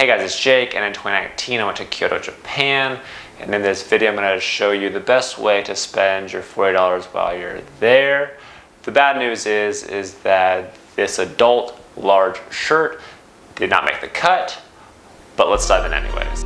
Hey guys, it's Jake, and in 2019 I went to Kyoto, Japan, and in this video I'm going to show you the best way to spend your $40 while you're there. The bad news is that this adult large shirt did not make the cut, but let's dive in anyways.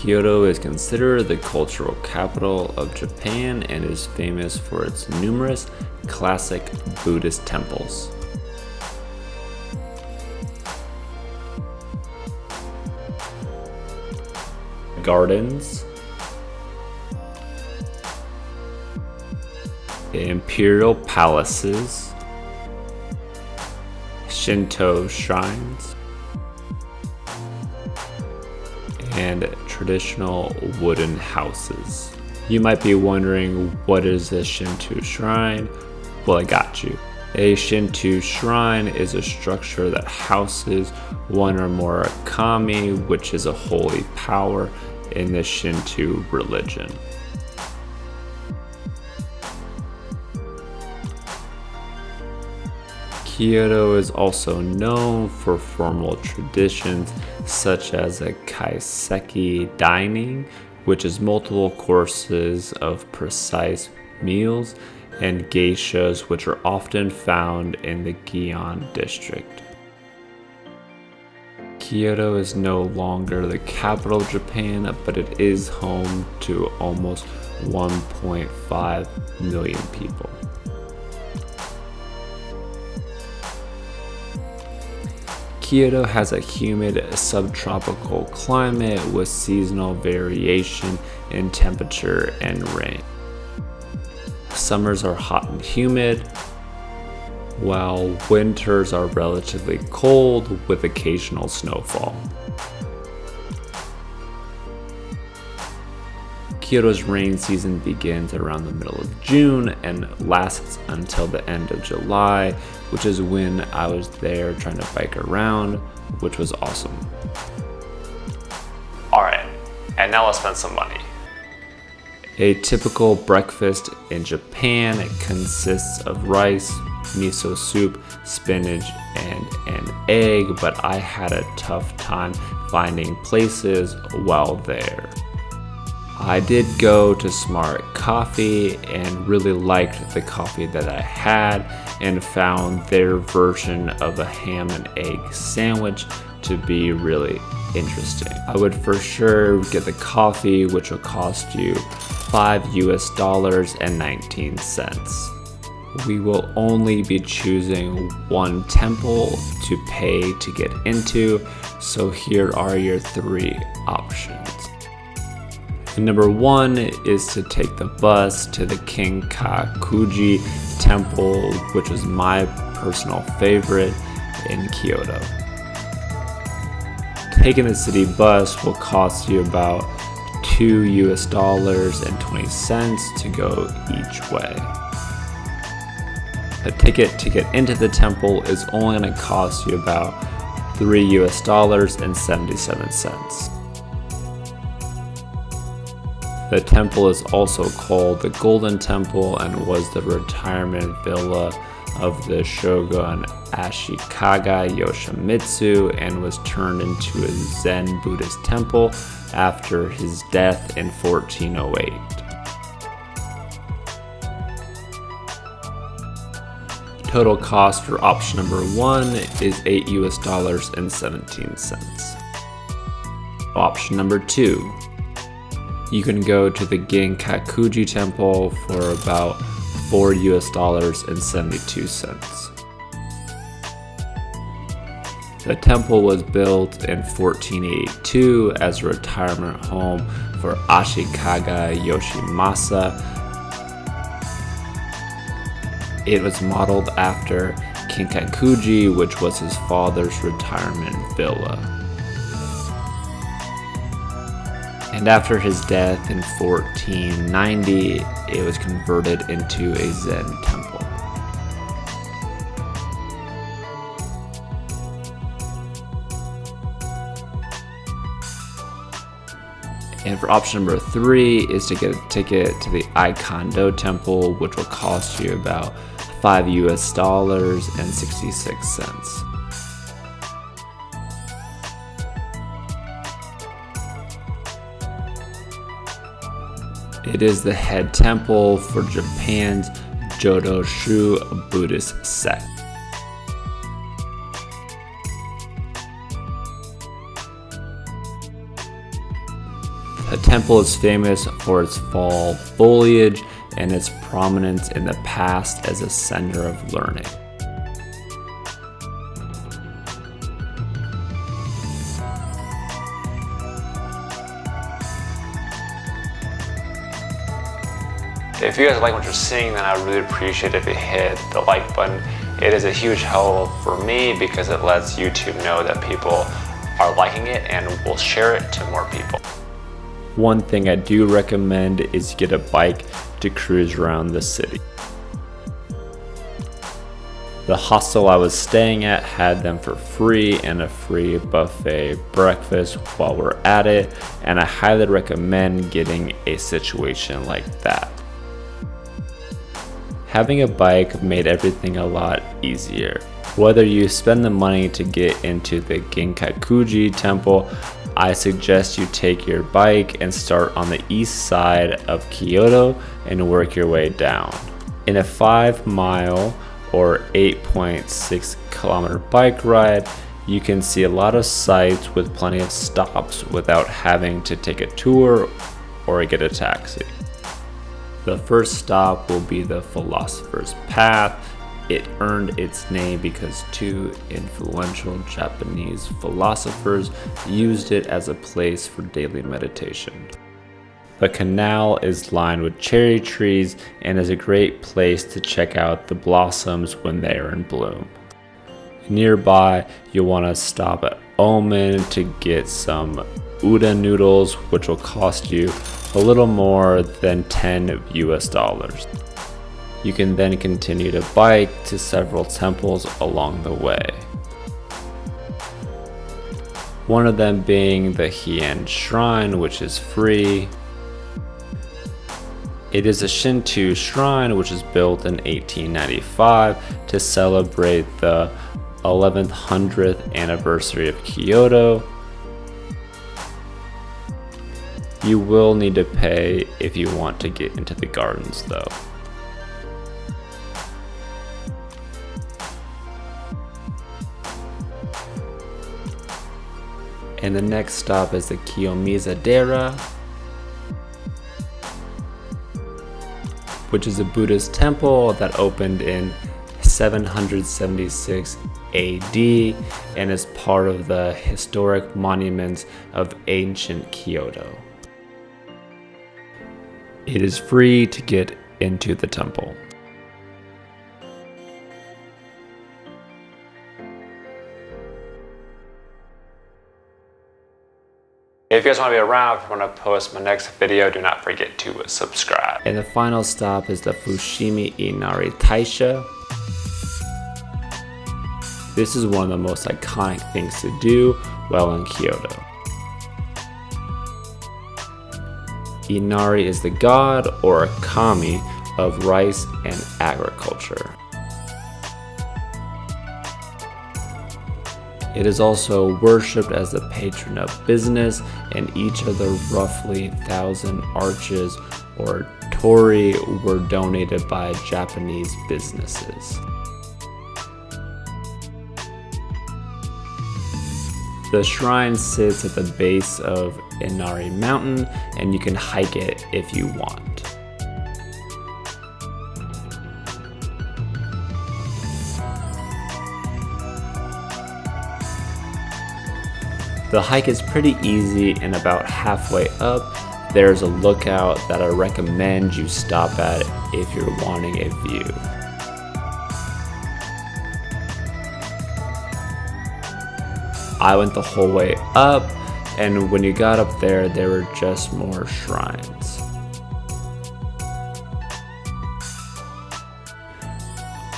Kyoto is considered the cultural capital of Japan and is famous for its numerous classic Buddhist temples. Gardens, imperial palaces, Shinto shrines, and traditional wooden houses. You might be wondering, what is a Shinto shrine? Well, I got you. A Shinto shrine is a structure that houses one or more kami, which is a holy power in the Shinto religion. Kyoto is also known for formal traditions such as a kaiseki dining, which is multiple courses of precise meals, and geishas, which are often found in the Gion district. Kyoto is no longer the capital of Japan, but it is home to almost 1.5 million people. Kyoto has a humid subtropical climate with seasonal variation in temperature and rain. Summers are hot and humid, while winters are relatively cold with occasional snowfall. Kyoto's rain season begins around the middle of June and lasts until the end of July, which is when I was there trying to bike around, which was awesome. Alright, and now let's spend some money. A typical breakfast in Japan consists of rice, miso soup, spinach, and an egg, but I had a tough time finding places while there. I did go to Smart Coffee and really liked the coffee that I had and found their version of a ham and egg sandwich to be really interesting. I would for sure get the coffee, which will cost you $5.19. We will only be choosing one temple to pay to get into, so here are your three options. Number one is to take the bus to the Kinkaji temple, which was my personal favorite in Kyoto. Taking the city bus will cost you about $2.20 to go each way. A ticket to get into the temple is only going to cost you about $3.77. The temple is also called the Golden Temple and was the retirement villa of the shogun Ashikaga Yoshimitsu and was turned into a Zen Buddhist temple after his death in 1408. Total cost for option number one is $8.17. Option number two, you can go to the Kinkaji temple for about $4.72. The temple was built in 1482 as a retirement home for Ashikaga Yoshimitsu. It was modeled after Kinkaji, which was his father's retirement villa. And after his death in 1490, it was converted into a Zen temple. And for option number 3 is to get a ticket to the Aikando temple, which will cost you about $5 and 66 cents. It is the head temple for Japan's Jodo-shu Buddhist sect. The temple is famous for its fall foliage and its prominence in the past as a center of learning. If you guys like what you're seeing, then I'd really appreciate if you hit the like button. It is a huge help for me because it lets YouTube know that people are liking it and will share it to more people. One thing I do recommend is get a bike to cruise around the city. The hostel I was staying at had them for free and a free buffet breakfast while we're at it, and I highly recommend getting a situation like that. Having a bike made everything a lot easier. Whether you spend the money to get into the Kinkaji temple, I suggest you take your bike and start on the east side of Kyoto and work your way down. In a 5-mile or 8.6 kilometer bike ride, you can see a lot of sights with plenty of stops without having to take a tour or get a taxi. The first stop will be the Philosopher's Path. It earned its name because 2 influential Japanese philosophers used it as a place for daily meditation. The canal is lined with cherry trees and is a great place to check out the blossoms when they are in bloom. Nearby, you'll want to stop at Omen to get some udon noodles, which will cost you a little more than $10. You can then continue to bike to several temples along the way. One of them being the Heian Shrine, which is free. It is a Shinto shrine which was built in 1895 to celebrate the 1100th anniversary of Kyoto. You will need to pay if you want to get into the gardens though. And the next stop is the Kiyomizu-dera, which is a Buddhist temple that opened in 776 AD and is part of the historic monuments of ancient Kyoto. It is free to get into the temple. If you guys want to be around, if you want to post my next video, do not forget to subscribe. And the final stop is the Fushimi Inari Taisha. This is one of the most iconic things to do while in Kyoto. Inari is the god or kami of rice and agriculture. It is also worshipped as the patron of business, and each of the roughly 1,000 arches or torii were donated by Japanese businesses. The shrine sits at the base of Inari Mountain, and you can hike it if you want. The hike is pretty easy, and about halfway up, there's a lookout that I recommend you stop at if you're wanting a view. I went the whole way up, and when you got up there, there were just more shrines.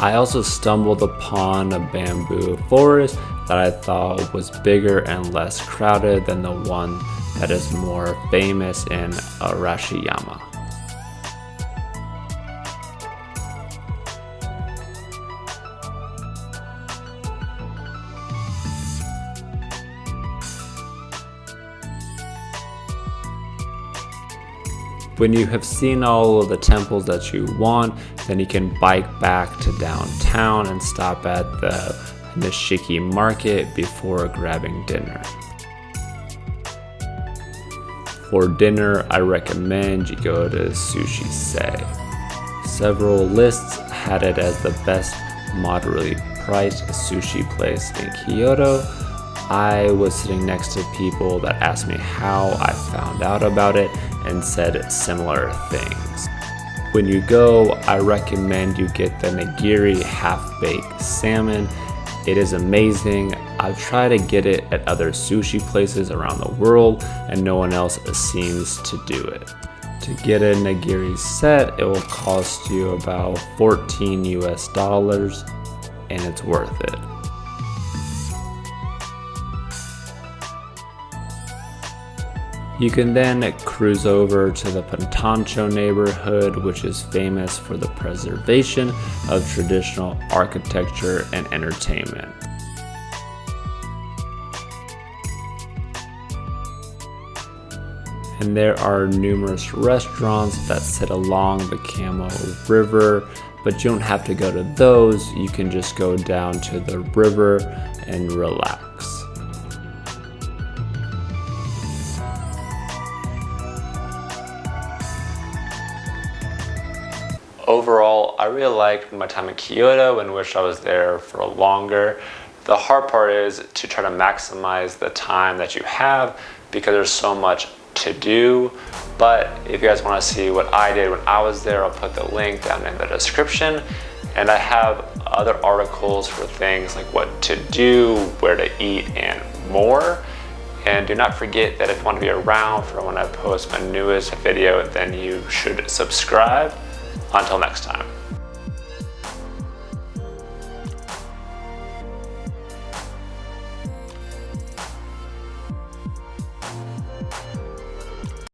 I also stumbled upon a bamboo forest that I thought was bigger and less crowded than the one that is more famous in Arashiyama. When you have seen all of the temples that you want, then you can bike back to downtown and stop at the Nishiki market before grabbing dinner. For dinner, I recommend you go to Sushi Se. Several lists had it as the best moderately priced sushi place in Kyoto. I was sitting next to people that asked me how I found out about it and said similar things. When you go, I recommend you get the nigiri half-baked salmon. It is amazing. I've tried to get it at other sushi places around the world and no one else seems to do it. To get a nigiri set, it will cost you about $14 US and it's worth it. You can then cruise over to the Pantancho neighborhood, which is famous for the preservation of traditional architecture and entertainment. And there are numerous restaurants that sit along the Kamo River, but you don't have to go to those. You can just go down to the river and relax. Overall, I really liked my time in Kyoto and wish I was there for longer. The hard part is to try to maximize the time that you have because there's so much to do. But if you guys want to see what I did when I was there, I'll put the link down in the description. And I have other articles for things like what to do, where to eat, and more. And do not forget that if you want to be around for when I post my newest video, then you should subscribe. Until next time.